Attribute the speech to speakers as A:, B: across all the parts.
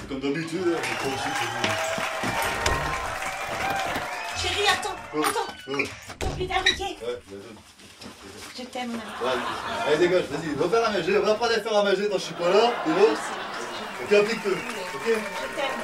A: c'est comme d'habitude, hein, mais toi aussi, c'est
B: Chérie, attends. Ton putain, ok.
A: ouais,
B: Je t'aime, mon ami.
A: ouais. Allez, dégage, vas-y, va faire à manger, va apprendre à faire à manger quand je suis pas là, tu vois. Ok, applique-toi, ok?
B: Je t'aime.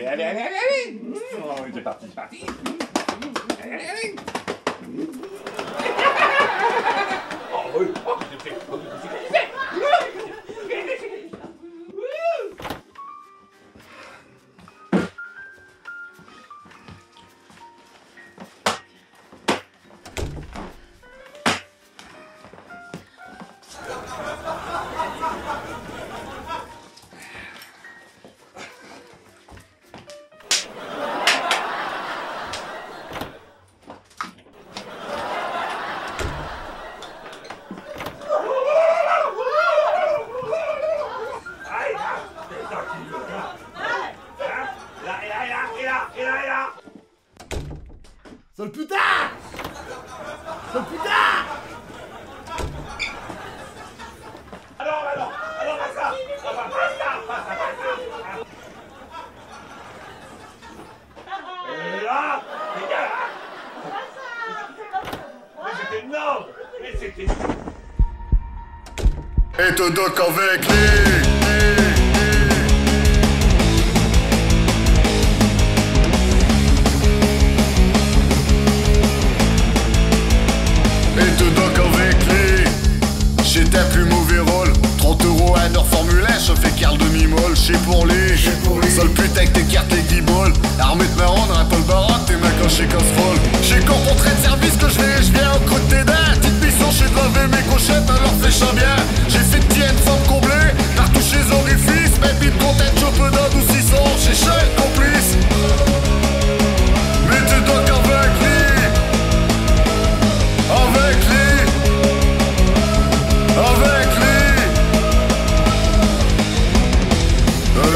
C: Allez. Oh, c'est parti. Allez. Oh, oui. Oh, j'ai fait.
A: Sale putain! Sale putain!
C: Alors, basta. Et là, les gars, mais c'était énorme. Mais c'était...
A: Et te doc avec lui! Et te doc avec lui. J'ai ta plus mauvais rôle. 30 € à 1 heure Formule 1, je fais quart demi-molle. J'sais pour les sale putain avec tes cartes et guibolles. Armée de marron, un peu le baraque, t'es mecs chez casserole. J'ai quand ton trait de service que je viens au creux de tes dents. Petite mission, j'ai de laver mes cochettes, alors fais-ça bien. J'ai fait de tienne sans me combler, t'as retouché les orifices. Mais bip content, je peux d'adoucissant, j'ai cher complice. Mais te doc avec lui. Avec lui. Avec lui.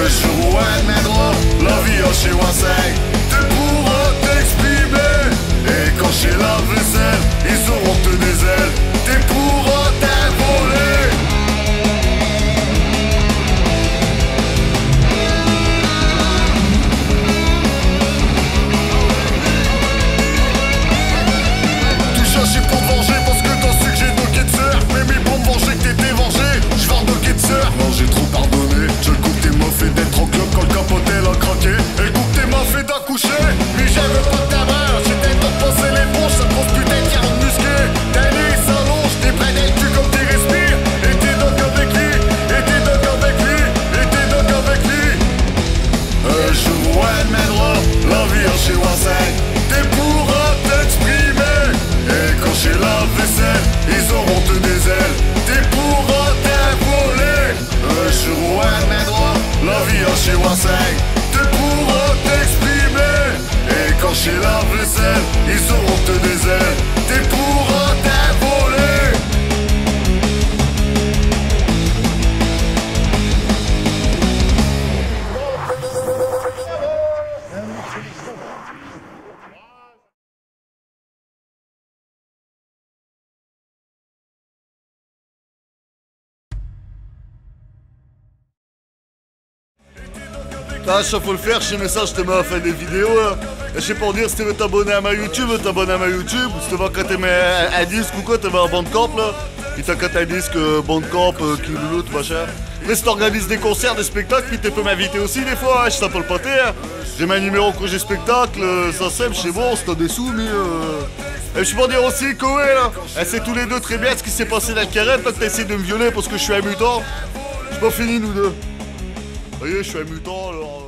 A: Je rouais mes droits, la vie en chez Wanseng. Tu pourras t'exprimer. Et quand j'ai la vaisselle, ils auront te des ailes. Tu pourras t'envoler. Tout chercher pour te venger parce que t'as su que j'ai docké de sœur. Mais pour me venger que t'étais vengé, je vais en docker de sœur. Non, j'ai trop pardonné, je le coupe, t'es m'a fait d'être au club quand le capotel a craqué. Écoute, t'es m'a fait d'accoucher, mais j'aime pas ta main. J'étais temps de passer les bronches, ça grosse putain de carotte musquée. T'es né, s'allonge, t'es près d'être cul comme t'es respires. Et t'es doc avec lui, et t'es doc avec lui, et t'es doc avec lui. Je vois de mes droits, la vie en chez Wanseng. T'es pourras t'exprimer. Et quand j'ai la vaisselle, ils auront te des ailes. T'es pourras t'envoler. Je vois de mes droits, la vie en chez Wanseng. T'es pourras t'exprimer. Et quand j'ai la vaisselle, ils auront te des ailes. T'es pourras t'envoler. Ah, ça faut le faire, chez Message, je te mets à faire des vidéos. Hein. Je sais pas dire si tu veux t'abonner à ma YouTube, t'abonner à ma YouTube. Si tu veux quand tu mets un disque ou quoi, tu vas à Bandcamp là. Puis t'as quand un disque Bandcamp, Kiloulout, machin. Mais si t'organises des concerts, des spectacles, puis tu peux m'inviter aussi des fois, hein, je t'appelle pas t'es. Hein. J'ai mon numéro quand j'ai spectacle, ça sème, c'est bon, si t'as des sous, mais Et je peux dire aussi, Koé là, elle sait tous les deux très bien ce qui s'est passé dans le carré, toi que t'as essayé de me violer parce que je suis un mutant. J'ai pas fini nous deux. Vous voyez, je suis un mutant alors.